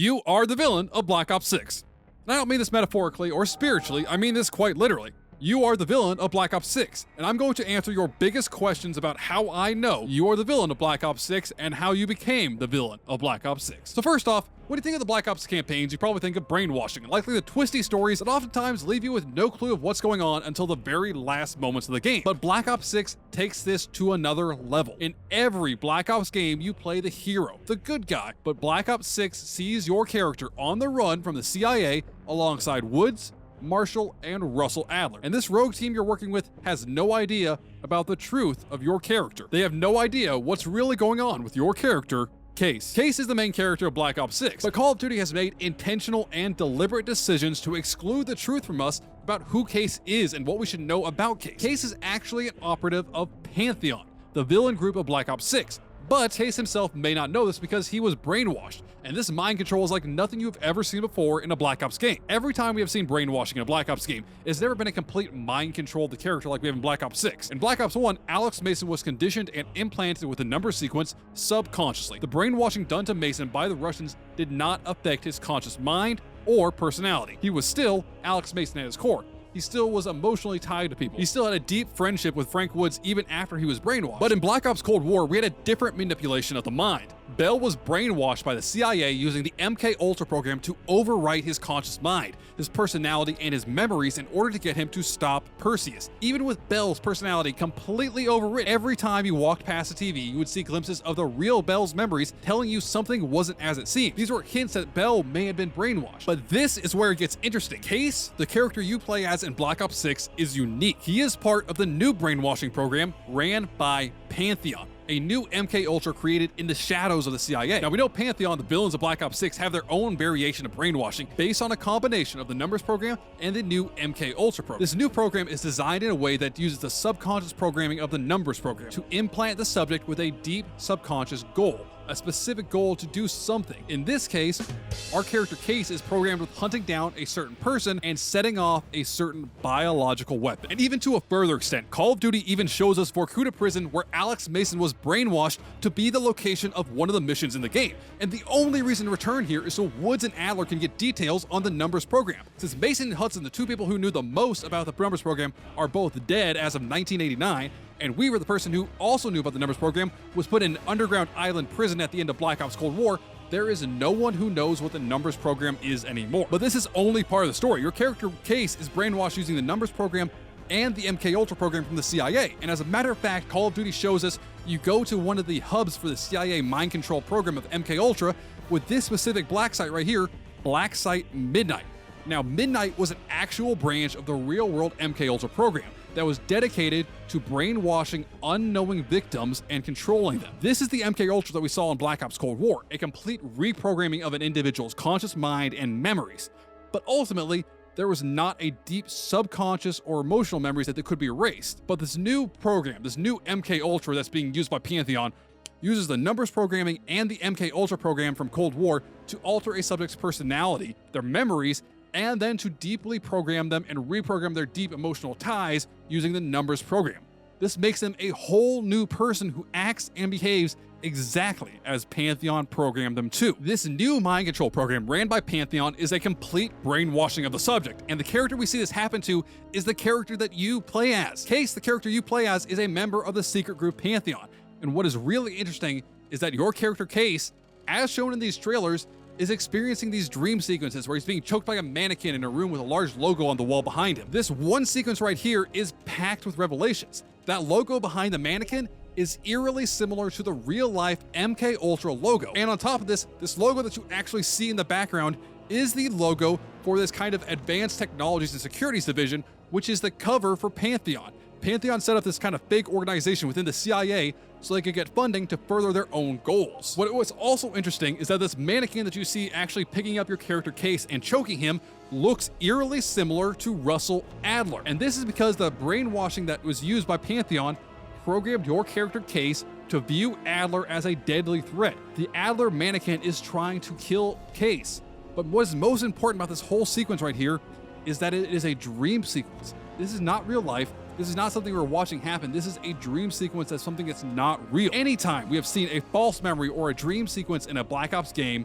You are the villain of Black Ops 6. And I don't mean this metaphorically or spiritually, I mean this quite literally. You are the villain of Black Ops 6, and I'm going to answer your biggest questions about how I know you are the villain of Black Ops 6 and how you became the villain of Black Ops 6. So first off, when you think of the Black Ops campaigns, you probably think of brainwashing, and likely the twisty stories that oftentimes leave you with no clue of what's going on until the very last moments of the game. But Black Ops 6 takes this to another level. In every Black Ops game, you play the hero, the good guy, but Black Ops 6 sees your character on the run from the CIA alongside Woods, Marshall, and Russel Adler. And this rogue team you're working with has no idea about the truth of your character. They have no idea what's really going on with your character, Case. Case is the main character of Black Ops 6, but Call of Duty has made intentional and deliberate decisions to exclude the truth from us about who Case is and what we should know about Case. Case is actually an operative of Pantheon, the villain group of Black Ops 6. But Case himself may not know this because he was brainwashed, and this mind control is like nothing you've ever seen before in a Black Ops game. Every time we have seen brainwashing in a Black Ops game, it's never been a complete mind control of the character like we have in Black Ops 6. In Black Ops 1, Alex Mason was conditioned and implanted with the number sequence subconsciously. The brainwashing done to Mason by the Russians did not affect his conscious mind or personality. He was still Alex Mason at his core. He still was emotionally tied to people. He still had a deep friendship with Frank Woods even after he was brainwashed. But in Black Ops Cold War, we had a different manipulation of the mind. Bell was brainwashed by the CIA using the MK Ultra program to overwrite his conscious mind, his personality, and his memories in order to get him to stop Perseus. Even with Bell's personality completely overwritten, every time you walked past the TV, you would see glimpses of the real Bell's memories telling you something wasn't as it seemed. These were hints that Bell may have been brainwashed. But this is where it gets interesting. Case, the character you play as in Black Ops 6, is unique. He is part of the new brainwashing program ran by Pantheon, a new MK Ultra created in the shadows of the CIA. Now we know Pantheon, the villains of Black Ops 6, have their own variation of brainwashing based on a combination of the numbers program and the new MK Ultra program. This new program is designed in a way that uses the subconscious programming of the numbers program to implant the subject with a deep subconscious goal, a specific goal to do something. In this case, our character Case is programmed with hunting down a certain person and setting off a certain biological weapon. And even to a further extent, Call of Duty even shows us Vorkuta Prison, where Alex Mason was brainwashed to be the location of one of the missions in the game. And the only reason to return here is so Woods and Adler can get details on the numbers program. Since Mason and Hudson, the two people who knew the most about the numbers program, are both dead as of 1989, and Weaver, the person who also knew about the numbers program, was put in an underground island prison at the end of Black Ops Cold War, there is no one who knows what the numbers program is anymore. But this is only part of the story. Your character Case is brainwashed using the numbers program and the MK Ultra program from the CIA. And as a matter of fact, Call of Duty shows us you go to one of the hubs for the CIA mind control program of MK Ultra with this specific black site right here, Black Site Midnight. Now, Midnight was an actual branch of the real-world MK Ultra program that was dedicated to brainwashing unknowing victims and controlling them. This is the MK Ultra that we saw in Black Ops Cold War, a complete reprogramming of an individual's conscious mind and memories. But ultimately, there was not a deep subconscious or emotional memories that could be erased. But this new program, this new MK Ultra that's being used by Pantheon, uses the numbers programming and the MK Ultra program from Cold War to alter a subject's personality, their memories, and then to deeply program them and reprogram their deep emotional ties using the numbers program. This makes them a whole new person who acts and behaves exactly as Pantheon programmed them to. This new mind control program ran by Pantheon is a complete brainwashing of the subject, and the character we see this happen to is the character that you play as. Case, the character you play as, is a member of the secret group Pantheon, and what is really interesting is that your character Case, as shown in these trailers, is experiencing these dream sequences where he's being choked by a mannequin in a room with a large logo on the wall behind him. This one sequence right here is packed with revelations. That logo behind the mannequin is eerily similar to the real-life MK Ultra logo. And on top of this logo that you actually see in the background is the logo for this kind of Advanced Technologies and Securities Division, which is the cover for Pantheon. Pantheon set up this kind of fake organization within the CIA so they could get funding to further their own goals. What's also interesting is that this mannequin that you see actually picking up your character Case and choking him looks eerily similar to Russel Adler. And this is because the brainwashing that was used by Pantheon programmed your character Case to view Adler as a deadly threat. The Adler mannequin is trying to kill Case. But what is most important about this whole sequence right here is that it is a dream sequence. This is not real life. This is not something we're watching happen. This is a dream sequence that's something that's not real. Anytime we have seen a false memory or a dream sequence in a Black Ops game,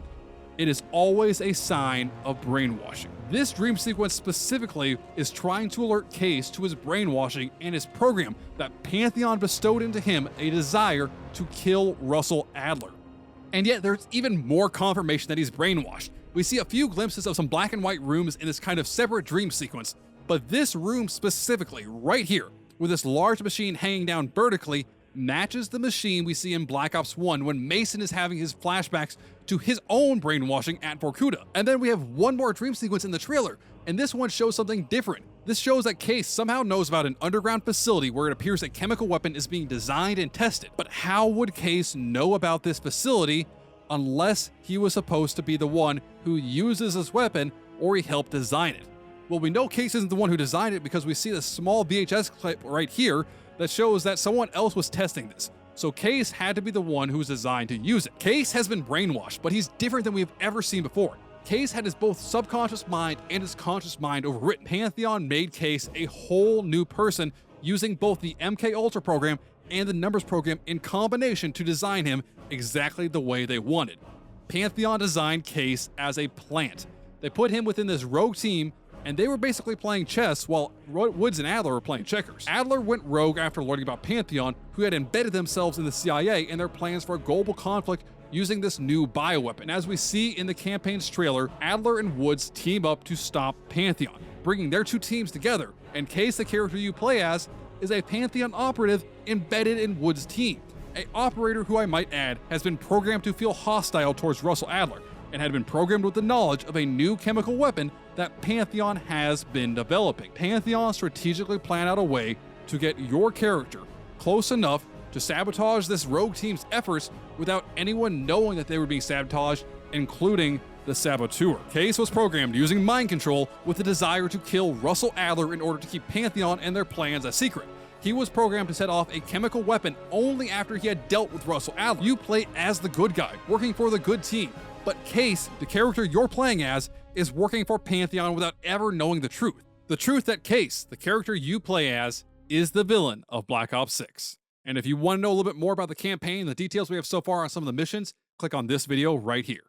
it is always a sign of brainwashing. This dream sequence specifically is trying to alert Case to his brainwashing and his program that Pantheon bestowed into him a desire to kill Russel Adler. And yet there's even more confirmation that he's brainwashed. We see a few glimpses of some black and white rooms in this kind of separate dream sequence, but this room specifically, right here, with this large machine hanging down vertically, matches the machine we see in Black Ops 1 when Mason is having his flashbacks to his own brainwashing at Vorkuta. And then we have one more dream sequence in the trailer, and this one shows something different. This shows that Case somehow knows about an underground facility where it appears a chemical weapon is being designed and tested. But how would Case know about this facility unless he was supposed to be the one who uses this weapon or he helped design it? Well, we know Case isn't the one who designed it because we see this small VHS clip right here that shows that someone else was testing this. So Case had to be the one who was designed to use it. Case has been brainwashed, but he's different than we've ever seen before. Case had his both subconscious mind and his conscious mind overwritten. Pantheon made Case a whole new person using both the MK Ultra program and the numbers program in combination to design him exactly the way they wanted. Pantheon designed Case as a plant. They put him within this rogue team, and they were basically playing chess while Woods and Adler were playing checkers. Adler went rogue after learning about Pantheon, who had embedded themselves in the CIA and their plans for a global conflict using this new bioweapon. As we see in the campaign's trailer, Adler and Woods team up to stop Pantheon, bringing their two teams together, and Case, the character you play as, is a Pantheon operative embedded in Woods' team. An operator who, I might add, has been programmed to feel hostile towards Russel Adler, and had been programmed with the knowledge of a new chemical weapon that Pantheon has been developing. Pantheon strategically planned out a way to get your character close enough to sabotage this rogue team's efforts without anyone knowing that they were being sabotaged, including the saboteur. Case was programmed using mind control with the desire to kill Russel Adler in order to keep Pantheon and their plans a secret. He was programmed to set off a chemical weapon only after he had dealt with Russel Adler. You play as the good guy, working for the good team. But Case, the character you're playing as, is working for Pantheon without ever knowing the truth. The truth that Case, the character you play as, is the villain of Black Ops 6. And if you want to know a little bit more about the campaign and the details we have so far on some of the missions, click on this video right here.